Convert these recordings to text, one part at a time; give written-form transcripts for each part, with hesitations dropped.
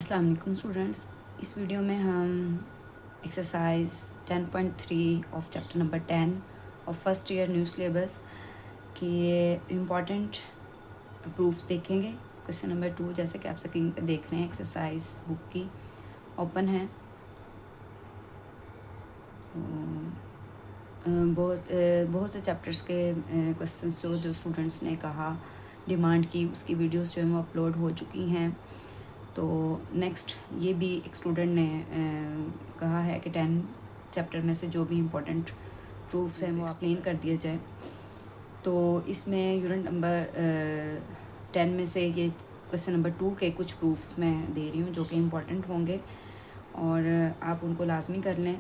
अस्सलाम वालेकुम स्टूडेंट्स। इस वीडियो में हम exercise 10.3 of chapter number 10 of first year new syllabus की इम्पॉर्टेंट प्रूफ्स देखेंगे। क्वेश्चन नंबर 2 जैसे कि आप स्क्रीन पर देख रहे हैं, एक्सरसाइज बुक की ओपन है। बहुत से चैप्टर्स के क्वेश्चंस जो स्टूडेंट्स ने कहा डिमांड की, उसकी वीडियोस जो है वो अपलोड हो चुकी हैं। तो नेक्स्ट ये भी एक स्टूडेंट ने कहा है कि 10 चैप्टर में से जो भी इम्पोर्टेंट प्रूफ्स हैं वो एक्सप्लेन कर दिया जाए। तो इसमें यूनिट नंबर 10 में से ये क्वेश्चन नंबर 2 के कुछ प्रूफ्स मैं दे रही हूँ जो कि इम्पोर्टेंट होंगे और आप उनको लाजमी कर लें।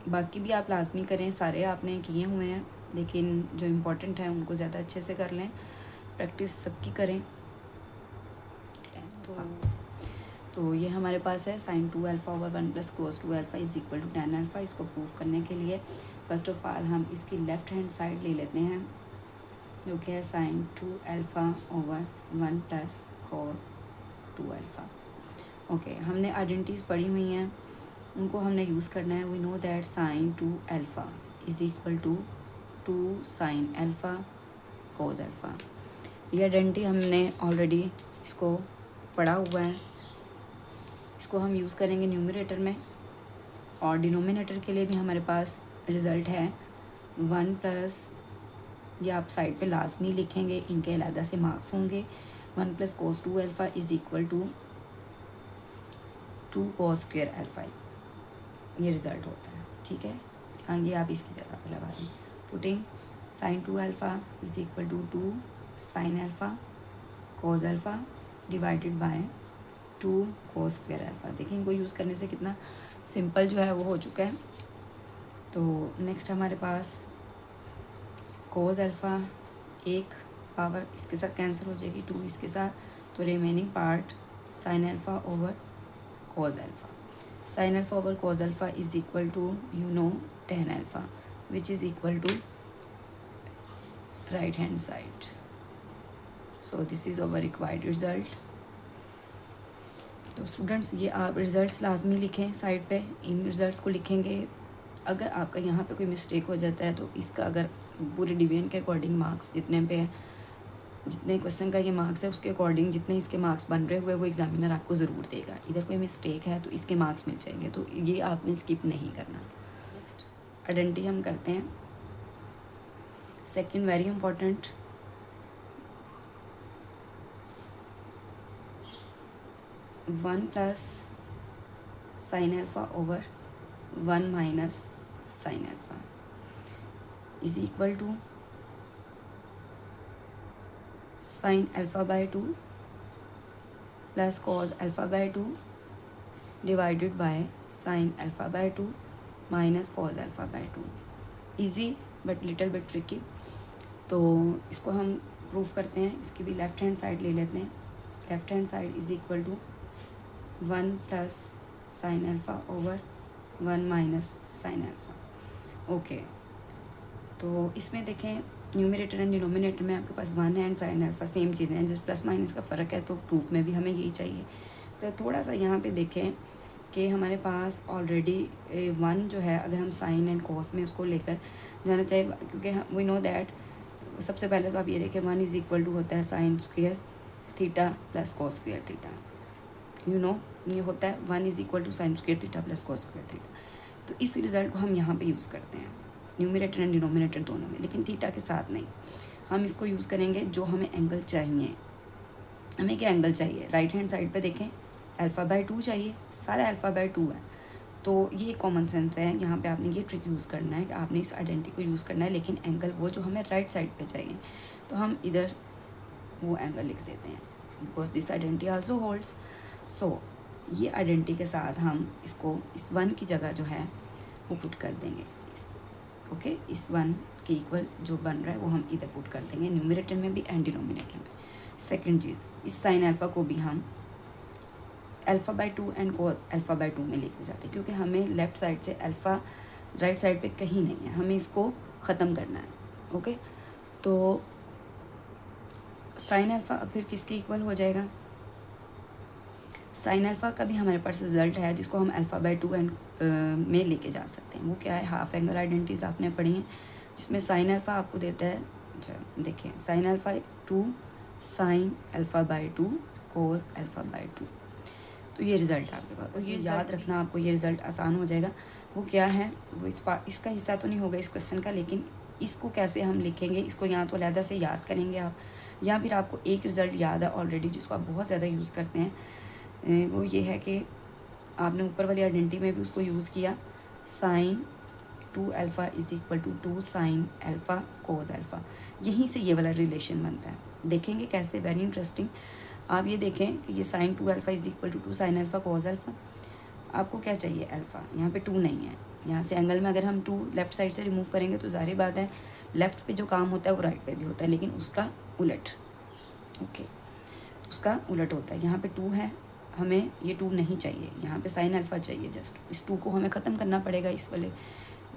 बाकी भी आप लाजमी करें, सारे आपने किए हुए हैं, लेकिन जो इम्पोर्टेंट है उनको ज़्यादा अच्छे से कर लें, प्रैक्टिस सबकी करें। तो ये हमारे पास है sine 2 alpha over 1 plus cos 2 alpha is equal to 10 alpha. इसको प्रूफ करने के लिए फ़र्स्ट ऑफ ऑल हम इसकी लेफ़्ट हैंड साइड ले लेते हैं, जो कि है sine 2 alpha over 1 plus cos 2 alpha. Okay, हमने आइडेंटिटीज़ पढ़ी हुई हैं, उनको हमने यूज़ करना है। We know that sine 2 alpha is equal to 2 sine alpha cos alpha. ये आइडेंटिटी हमने ऑलरेडी इसको पढ़ा हुआ है। इसको हम यूज़ करेंगे न्यूमरेटर में, और डिनोमिनेटर के लिए भी हमारे पास रिज़ल्ट है 1 प्लस, ये आप साइड पे लाजमी लिखेंगे, इनके अलग से मार्क्स होंगे। 1 plus cos 2 alpha is equal to 2 cos square alpha, ये रिज़ल्ट होता है। ठीक है, हाँ, ये आप इसकी जगह पे लगा दें। Putting sine 2 alpha is equal to 2 sine alpha cos alpha divided by 2 cos square alpha. देखिए, इनको यूज़ करने से कितना सिंपल जो है वो हो चुका है। तो नेक्स्ट हमारे पास कोस अल्फ़ा एक पावर इसके साथ कैंसिल हो जाएगी, 2 इसके साथ, तो remaining part sine alpha over cos alpha. Sine alpha over cos alpha is equal to you know 10 alpha which is equal to right hand side. So this is our required result. तो students, ये आप results लाजमी लिखें side पे, इन results को लिखेंगे। अगर आपका यहाँ पे कोई मिस्टेक हो जाता है तो इसका, अगर पूरे डिवीजन के अकॉर्डिंग मार्क्स जितने पे है, जितने क्वेश्चन का ये मार्क्स है उसके अकॉर्डिंग जितने इसके मार्क्स बन रहे हुए वो एग्जामिनर आपको ज़रूर देगा। इधर कोई मिस्टेक है तो इसके मार्क्स मिल जाएंगे, तो ये आपने स्किप नहीं करना। नेक्स्ट आइडेंटिटी हम करते हैं। Second very important, one plus sine alpha over 1 minus sine alpha is equal to sine alpha by 2 plus cos alpha by 2 divided by sine alpha by 2 minus cos alpha by 2। Easy but little bit tricky. तो इसको हम proof करते हैं। इसकी भी left hand side ले लेते हैं। Left hand side is equal to 1 plus sine alpha over 1 minus sine alpha. Okay, तो इसमें देखें न्यूमरेटर एंड डिनोमिनेटर में आपके पास 1 एंड साइन अल्फ़ा सेम चीज़ें हैं, जस्ट प्लस माइनस का फ़र्क है, तो प्रूफ में भी हमें यही चाहिए। तो थोड़ा सा यहाँ पे देखें कि हमारे पास ऑलरेडी 1 जो है, अगर हम साइन एंड कॉस में उसको लेकर जाना चाहिए, क्योंकि वी नो दैट सबसे पहले तो आप ये देखें 1 इज़ इक्वल टू होता है sine square theta plus cos square theta. You know, ये होता है 1 is equal to sine square theta plus cos square theta. तो इस रिज़ल्ट को हम यहाँ पे यूज़ करते हैं न्यूमरेटर एंड डिनोमिनेटर दोनों में, लेकिन थीटा के साथ नहीं। हम इसको यूज़ करेंगे जो हमें एंगल चाहिए। हमें क्या एंगल चाहिए? राइट हैंड साइड पे देखें, अल्फ़ा बाय 2 चाहिए, सारा अल्फ़ा बाय 2 है। तो ये कॉमन सेंस है, यहाँ पे आपने ये ट्रिक यूज़ करना है कि आपने इस आइडेंटिटी को यूज़ करना है, लेकिन एंगल वो जो हमें राइट साइड पे चाहिए, तो हम इधर वो एंगल लिख देते हैं, because this identity also holds. So ये आइडेंटिटी के साथ हम इसको इस 1 की जगह जो है वो पुट कर देंगे। ओके, इस 1 के इक्वल जो बन रहा है वो हम इधर पुट कर देंगे, न्यूमरेटर में भी एंड डिनोमिनेटर में। सेकंड चीज़, इस साइन अल्फ़ा को भी हम अल्फ़ा बाय 2 एंड को अल्फ़ा बाय 2 में लेके जाते हैं, क्योंकि हमें लेफ़्ट साइड से अल्फ़ा राइट साइड पे कहीं नहीं है, हमें इसको ख़त्म करना है। ओके, तो साइन अल्फ़ा फिर किसके इक्वल हो जाएगा? साइन अल्फ़ा का भी हमारे पास रिजल्ट है जिसको हम अल्फ़ा बाय 2 एंड में लेके जा सकते हैं। वो क्या है, हाफ एंगल आइडेंटिटीज आपने पढ़ी हैं, जिसमें साइन अल्फ़ा आपको देता है, अच्छा देखिए sine alpha 2 sine alpha by 2 cos alpha by 2, तो ये रिज़ल्ट आपके पास। और ये याद रखना आपको, ये रिज़ल्ट आसान हो जाएगा। वो क्या है, वो इसका हिस्सा तो नहीं होगा इस क्वेश्चन का, लेकिन इसको कैसे हम लिखेंगे, इसको यहाँ तो अलहदा से याद करेंगे आप, या फिर आपको एक रिज़ल्ट याद है ऑलरेडी जिसको आप बहुत ज़्यादा यूज़ करते हैं। वो ये है कि आपने ऊपर वाली आइडेंटिटी में भी उसको यूज़ किया, sine 2 alpha is equal to 2 sine alpha cos alpha, यहीं से ये वाला रिलेशन बनता है। देखेंगे कैसे, वेरी इंटरेस्टिंग। आप ये देखें कि ये sine 2 alpha is equal to 2 sine alpha cos alpha. आपको क्या चाहिए, अल्फ़ा, यहाँ पे 2 नहीं है। यहाँ से एंगल में अगर हम 2 लेफ़्ट साइड से रिमूव करेंगे तो ज़ाहिर बात है लेफ़्ट पे जो काम होता है वो राइट पे भी होता है, लेकिन उसका उलट, ओके, उसका उलट होता है। यहाँ पे 2 है, हमें ये 2 नहीं चाहिए, यहाँ पे साइन अल्फ़ा चाहिए। जस्ट इस 2 को हमें ख़त्म करना पड़ेगा इस वाले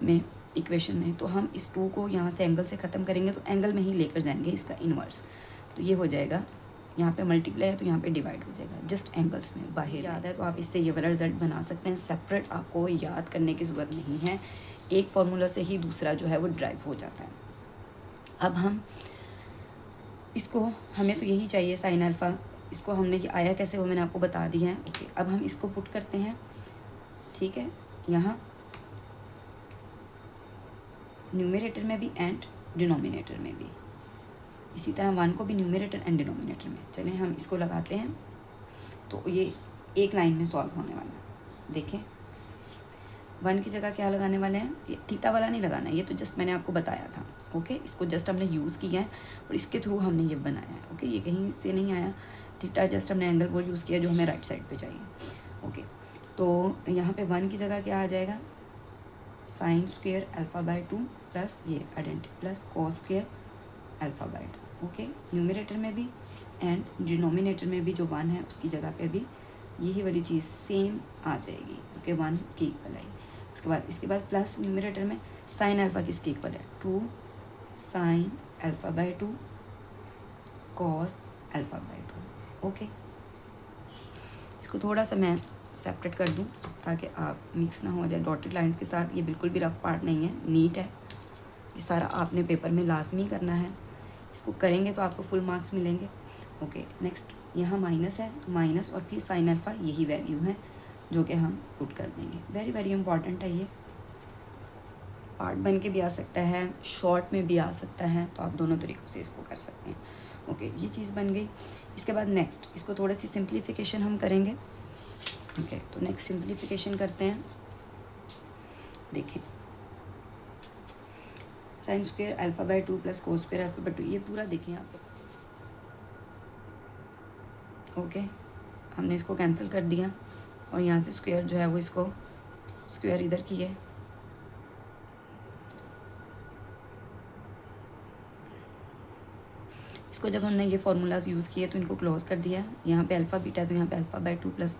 में, इक्वेशन में। तो हम इस 2 को यहाँ से एंगल से ख़त्म करेंगे तो एंगल में ही लेकर जाएंगे इसका इन्वर्स, तो ये हो जाएगा, यहाँ पे मल्टीप्लाई है तो यहाँ पे डिवाइड हो जाएगा, जस्ट एंगल्स में बाहर याद है तो आप इससे ये वाला रिजल्ट बना सकते हैं। सेपरेट आपको याद करने की ज़रूरत नहीं है, एक फार्मूला से ही दूसरा जो है वो ड्राइव हो जाता है। अब हम इसको, हमें तो यही चाहिए साइन अल्फ़ा, इसको हमने ये आया कैसे वो मैंने आपको बता दिया है। ओके, अब हम इसको पुट करते हैं, ठीक है, यहाँ न्यूमरेटर में भी एंड डिनोमिनेटर में भी, इसी तरह 1 को भी न्यूमरेटर एंड डिनोमिनेटर में। चलें हम इसको लगाते हैं, तो ये एक लाइन में सॉल्व होने वाला है। देखें 1 की जगह क्या लगाने वाले हैं, ये थीटा वाला नहीं लगाना है, ये तो जस्ट मैंने आपको बताया था। ओके, इसको जस्ट हमने यूज़ किया है और इसके थ्रू हमने ये बनाया है। ओके, ये कहीं से नहीं आया, थीटा जस्ट हमने एंगल वो यूज़ किया जो हमें राइट साइड पे चाहिए। ओके, तो यहाँ पे 1 की जगह क्या आ जाएगा, sine square alpha by 2 plus ये identity plus cos square alpha by 2। Okay, numerator में भी एंड डिनोमिनेटर में भी जो 1 है उसकी जगह पे भी यही वाली चीज़ सेम आ जाएगी। ओके, 1 की इक्वल आई। उसके बाद इसके बाद प्लस न्यूमरेटर में साइन अल्फ़ा किसकी इक्वल है, 2 sine alpha by 2 cos alpha by 2। Okay, इसको थोड़ा सा मैं सेपरेट कर दूं ताकि आप मिक्स ना हो जाए डॉटेड लाइंस के साथ। ये बिल्कुल भी रफ पार्ट नहीं है, नीट है। ये सारा आपने पेपर में लाजमी करना है, इसको करेंगे तो आपको फुल मार्क्स मिलेंगे। ओके, नेक्स्ट यहाँ माइनस है तो माइनस और फिर साइन अल्फ़ा, यही वैल्यू है जो कि हम पुट कर देंगे। वेरी वेरी इंपॉर्टेंट है, ये पार्ट बन के भी आ सकता है, शॉर्ट में भी आ सकता है, तो आप दोनों तरीक़ों से इसको कर सकते हैं। ओके, ये चीज़ बन गई। इसके बाद नेक्स्ट इसको थोड़ी सी सिंप्लीफिकेशन हम करेंगे। ओके, तो नेक्स्ट सिंप्लीफिकेशन करते हैं। देखें sign square alpha by 2 plus cos square alpha by 2, ये पूरा देखें आप। ओके, हमने इसको कैंसिल कर दिया और यहाँ से स्क्वायर जो है वो इसको स्क्वायर इधर की है। इसको जब हमने ये फार्मूलाज यूज़ किए तो इनको क्लोज कर दिया। यहाँ पे अल्फ़ा बीटा तो यहाँ पे अल्फ़ा बाय 2 प्लस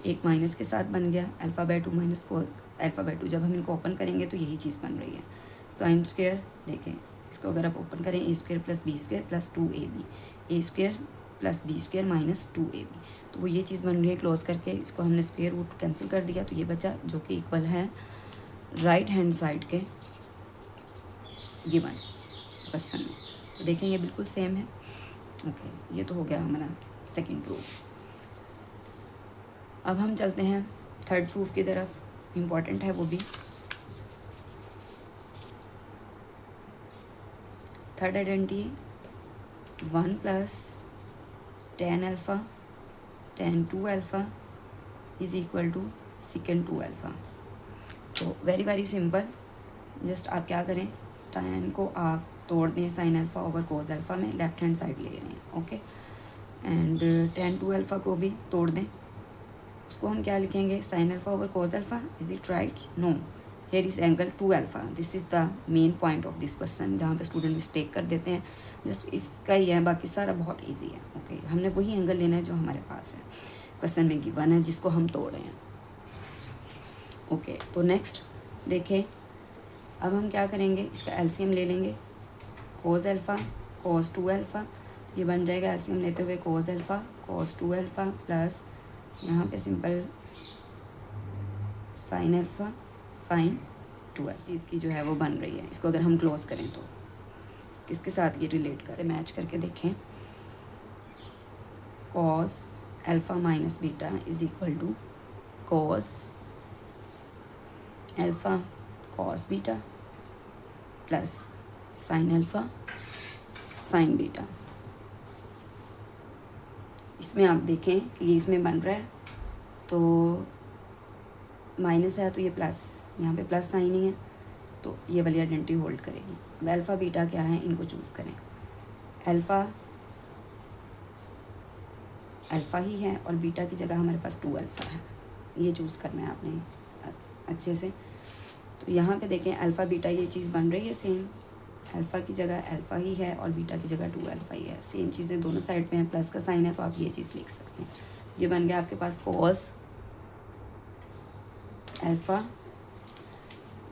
एक माइनस के साथ बन गया, अल्फ़ा बाय 2 माइनस को अल्फ़ा बाय 2। जब हम इनको ओपन करेंगे तो यही चीज़ बन रही है। साइन स्क्वायर देखें, इसको अगर आप ओपन करें, A square plus B square plus 2ab, A square plus B square minus 2ab, तो वो ये चीज़ बन रही है। क्लोज करके इसको हमने स्क्वायर रूट कैंसिल कर दिया तो ये बचा, जो कि इक्वल है राइट हैंड साइड के गिवन क्वेश्चन में। तो देखें ये बिल्कुल सेम है। ओके, ये तो हो गया हमारा सेकंड प्रूफ। अब हम चलते हैं थर्ड प्रूफ की तरफ, इम्पॉर्टेंट है वो भी। Third identity 1 plus tan alpha tan 2 alpha is equal to second 2 alpha. तो वेरी वेरी सिंपल, जस्ट आप क्या करें, tan को आप तोड़ दें sine alpha over cos alpha में, लेफ्ट हैंड साइड ले रहे हैं। ओके, एंड tan 2 अल्फ़ा को भी तोड़ दें, उसको हम क्या लिखेंगे, sine alpha over cos alpha. Is it right? No, here is angle 2 alpha. This is the main point of this question, जहाँ पे स्टूडेंट मिस्टेक कर देते हैं। जस्ट इसका ही है, बाकी सारा बहुत ईजी है। ओके, हमने वही एंगल लेना है जो हमारे पास है, क्वेश्चन में गिवन है, जिसको हम तोड़ रहे हैं। ओके, तो नेक्स्ट देखें, अब हम क्या करेंगे, इसका एलसीएम ले लेंगे। कोस अल्फ़ा कोस 2 अल्फ़ा, ये बन जाएगा एलसीएम लेते हुए कोस अल्फ़ा कोस 2 अल्फ़ा प्लस यहाँ पे सिंपल साइन अल्फ़ा साइन 2 चीज़ की जो है वो बन रही है। इसको अगर हम क्लोज करें तो किसके साथ ये रिलेट कर, से मैच करके देखें। Cos alpha minus beta is equal to cos alpha cos beta plus sine alpha sine beta. इसमें आप देखें कि ये इसमें बन रहा है तो माइनस है तो ये प्लस, यहाँ पे प्लस साइन ही है तो ये वाली आइडेंटिटी होल्ड करेगी। अब अल्फ़ा बीटा क्या है, इनको चूज़ करें। अल्फ़ा अल्फ़ा ही है और बीटा की जगह हमारे पास 2 अल्फ़ा है, ये चूज़ करना है आपने अच्छे से। तो यहाँ पे देखें अल्फ़ा बीटा ये चीज़ बन रही है सेम, अल्फ़ा की जगह अल्फ़ा ही है और बीटा की जगह 2 अल्फ़ा ही है। सेम चीज़ें दोनों साइड पे हैं, प्लस का साइन है तो आप ये चीज़ लिख सकते हैं। ये बन गया आपके पास कॉस अल्फ़ा,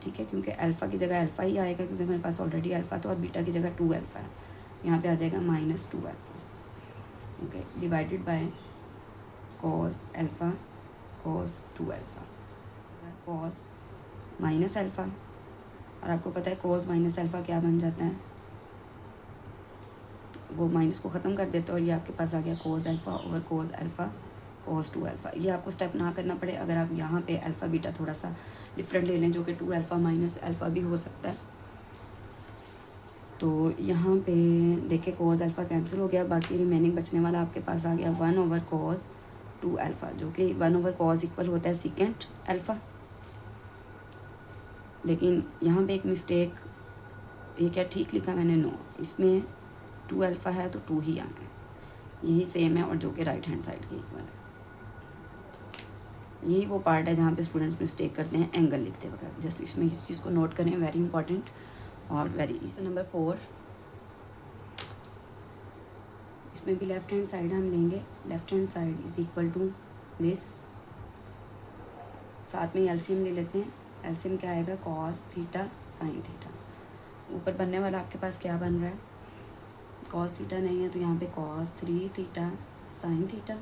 ठीक है, क्योंकि अल्फ़ा की जगह अल्फ़ा ही आएगा क्योंकि हमारे पास ऑलरेडी अल्फ़ा था, और बीटा की जगह 2 अल्फ़ा है, यहाँ पे आ जाएगा -2 alpha. Okay, divided by cos alpha cos 2 alpha, cos minus alpha, और आपको पता है कॉस माइनस अल्फ़ा क्या बन जाता है, वो माइनस को ख़त्म कर देता है और ये आपके पास आ गया cos alpha over cos alpha cos 2 alpha. ये आपको स्टेप ना करना पड़े अगर आप यहाँ पे अल्फ़ा बीटा थोड़ा सा डिफरेंट ले लें, जो कि 2 अल्फ़ा माइनस अल्फ़ा भी हो सकता है। तो यहाँ पे देखिए कॉस अल्फ़ा कैंसिल हो गया, बाकी रिमेनिंग बचने वाला आपके पास आ गया 1 ओवर कॉस 2 अल्फ़ा, जो कि 1 ओवर कॉस इक्वल होता है सेकेंड अल्फ़ा। लेकिन यहाँ पे एक मिस्टेक, ये क्या ठीक लिखा मैंने, नो, इसमें 2 अल्फ़ा है तो 2 ही आना है, यही सेम है और जो कि राइट हैंड साइड के इक्वल है। यही वो पार्ट है जहाँ पे स्टूडेंट्स मिस्टेक करते हैं एंगल लिखते वक्त। जस्ट इसमें इस चीज़ को नोट करें, वेरी इंपॉर्टेंट और वेरी इजी। नंबर 4, इसमें भी लेफ्ट हैंड साइड हम लेंगे, left hand side is equal to this, साथ में एलसीएम ले लेते हैं। एलसीएम क्या आएगा, कॉस थीटा साइन थीटा। ऊपर बनने वाला आपके पास क्या बन रहा है, कॉस थीटा नहीं है तो यहाँ पे cos 3 theta sine theta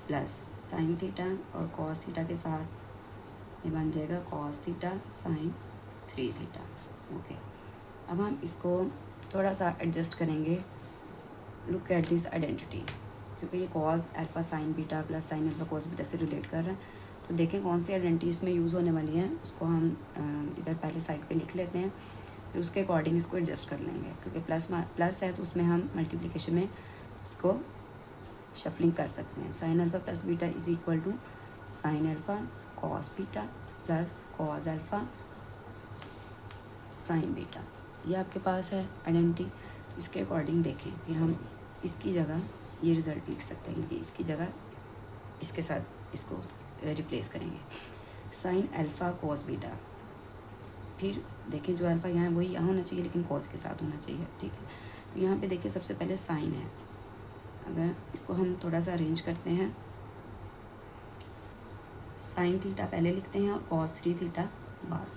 plus sine theta और कॉस थीटा के साथ ये बन जाएगा cos theta sine 3 theta. Okay, अब हम इसको थोड़ा सा एडजस्ट करेंगे। लुक एट दिस आइडेंटिटी, क्योंकि ये cos alpha sine beta plus sine alpha cos beta से रिलेट कर रहा है, तो देखें कौन सी आइडेंटिटी इसमें यूज़ होने वाली है। उसको हम इधर पहले साइड पे लिख लेते हैं, फिर उसके अकॉर्डिंग इसको एडजस्ट कर लेंगे, क्योंकि प्लस है तो उसमें हम मल्टीप्लिकेशन में उसको शफलिंग कर सकते हैं। Sine alpha plus beta is equal to sine alpha cos beta plus cos alpha sine beta, ये आपके पास है आइडेंटिटी। तो इसके अकॉर्डिंग देखें, फिर हम इसकी जगह ये रिज़ल्ट लिख सकते हैं, क्योंकि इसकी जगह इसके साथ इसको रिप्लेस करेंगे, साइन अल्फ़ा कॉस बीटा। फिर देखें जो अल्फ़ा यहाँ है वही यहाँ होना चाहिए, लेकिन कॉस के साथ होना चाहिए, ठीक है। तो यहाँ पे देखिए सबसे पहले साइन है, अगर इसको हम थोड़ा सा अरेंज करते हैं, साइन थीटा पहले लिखते हैं और कॉस 3 थीटा बाद,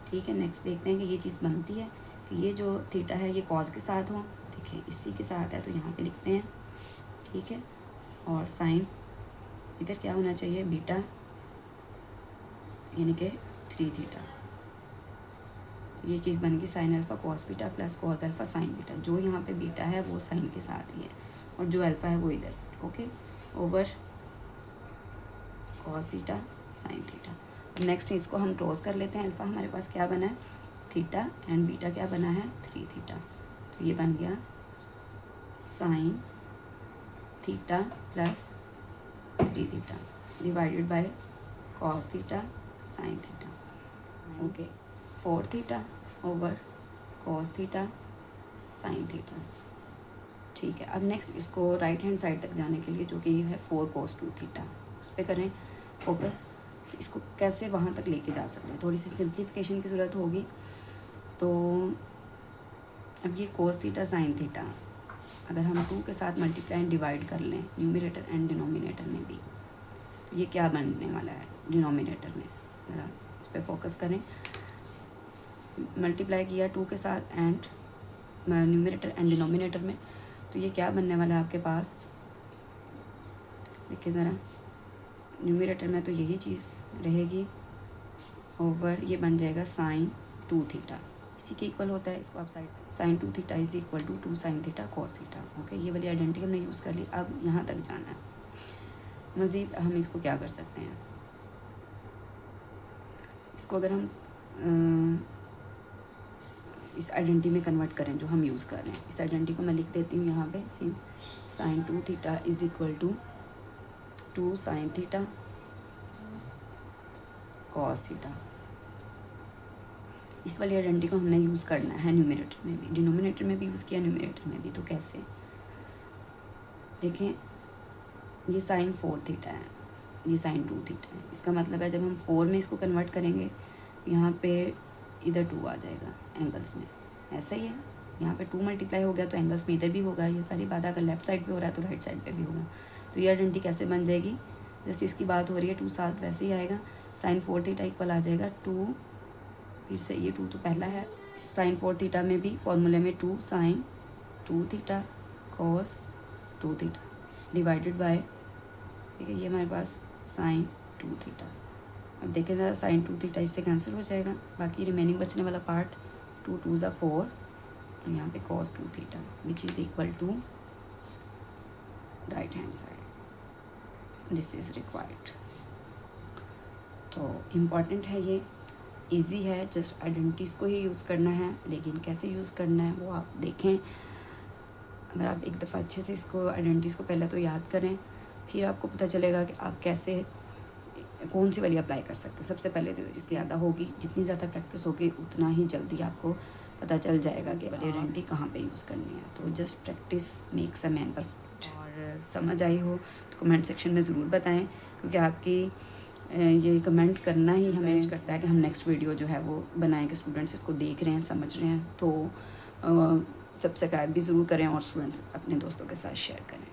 ठीक है। नेक्स्ट देखते हैं कि ये चीज़ बनती है कि ये जो थीटा है ये कॉस के साथ हो, देखिए इसी के साथ है तो यहाँ पे लिखते हैं, ठीक है। और साइन इधर क्या होना चाहिए, बीटा, यानी कि 3 थीटा। तो ये चीज़ बन गई sign alpha cos beta plus cos alpha sine beta. जो यहाँ पे बीटा है वो साइन के साथ ही है और जो अल्फ़ा है वो इधर, okay, over cos theta sine theta. Next इसको हम क्लोज कर लेते हैं। अल्फ़ा हमारे पास क्या बना है, थीटा, एंड बीटा क्या बना है, 3 थीटा। तो ये बन गया sine theta plus 3 theta divided by cos theta sine theta, okay, 4 theta over cos theta sine theta, ठीक है। अब नेक्स्ट इसको राइट हैंड साइड तक जाने के लिए, जो कि ये है 4 cos 2 थीटा, उस पर करें फोकस, इसको कैसे वहाँ तक लेके जा सकते हैं। थोड़ी सी सिंप्लीफिकेशन की ज़रूरत होगी। तो अब ये cos थीटा साइन थीटा अगर हम 2 के साथ मल्टीप्लाई एंड डिवाइड कर लें न्यूमरेटर एंड डिनोमिनेटर में भी, तो ये क्या बनने वाला है डिनोमिनेटर में, ज़रा इस पर फोकस करें। मल्टीप्लाई किया 2 के साथ एंड न्यूमरेटर एंड डिनोमिनेटर में, तो ये क्या बनने वाला है आपके पास, देखिए ज़रा, न्यूमरेटर में तो यही चीज़ रहेगी ओवर ये बन जाएगा साइन 2 थीटा, इसी के इक्वल होता है। इसको आप side sine 2 theta is equal to 2 sine theta cos theta. Okay, ये वाली आइडेंटिटी हमने यूज़ कर ली। अब यहाँ तक जाना है। मज़ीद हम इसको क्या कर सकते हैं, इसको अगर हम इस आइडेंटिटी में कन्वर्ट करें जो हम यूज़ कर रहे हैं, इस आइडेंटिटी को मैं लिख देती हूँ यहाँ पे, since sine 2 theta is equal to 2 sine theta cos theta. इस वाली आइडेंटिटी को हमने यूज़ करना है न्यूमरेटर में भी, डिनोमिनेटर में भी यूज़ किया, न्यूमरेटर में भी। तो कैसे देखें, ये साइन 4 थीटा है, ये साइन 2 थीटा है। इसका मतलब है जब हम 4 में इसको कन्वर्ट करेंगे, यहाँ पे इधर 2 आ जाएगा एंगल्स में, ऐसा ही है। यहाँ पे 2 मल्टीप्लाई हो गया तो एंगल्स में इधर भी होगा। ये सारी बात अगर लेफ्ट साइड पे हो रहा है तो राइट साइड पे भी होगा। तो ये आइडेंटिटी कैसे बन जाएगी, जैसे इसकी बात हो रही है 2 साथ, वैसे ही आएगा। साइन 4 थीटा इक्वल आ जाएगा 2, फिर से ये 2 तो पहला है, साइन 4 थीटा में भी फॉर्मूले में 2 sine 2 theta cos 2 theta divided by, ठीक है, ये हमारे पास साइन 2 थीटा। अब देखें ज़रा, साइन 2 थीटा इससे कैंसिल हो जाएगा, बाकी रिमेनिंग बचने वाला पार्ट 2 2 ज़ा 4 और यहाँ पे cos 2 theta which is equal to right hand side. This is required. तो इम्पॉर्टेंट है, ये इजी है, जस्ट आइडेंटिटीज़ को ही यूज़ करना है, लेकिन कैसे यूज़ करना है वो आप देखें। अगर आप एक दफ़ा अच्छे से इसको आइडेंटिटीज़ को पहले तो याद करें, फिर आपको पता चलेगा कि आप कैसे कौन सी वाली अप्लाई कर सकते हैं। सबसे पहले तो इससे ज़्यादा होगी, जितनी ज़्यादा प्रैक्टिस होगी उतना ही जल्दी आपको पता चल जाएगा कि वाली आइडेंटिटी कहाँ पे यूज़ करनी है। तो just practice makes a man perfect. और समझ आई हो तो कमेंट सेक्शन में ज़रूर बताएं, क्योंकि आपकी ये कमेंट करना ही हमें करता है कि हम नेक्स्ट वीडियो जो है वो बनाएं कि स्टूडेंट्स इसको देख रहे हैं, समझ रहे हैं। तो सब्सक्राइब भी ज़रूर करें और स्टूडेंट्स अपने दोस्तों के साथ शेयर करें।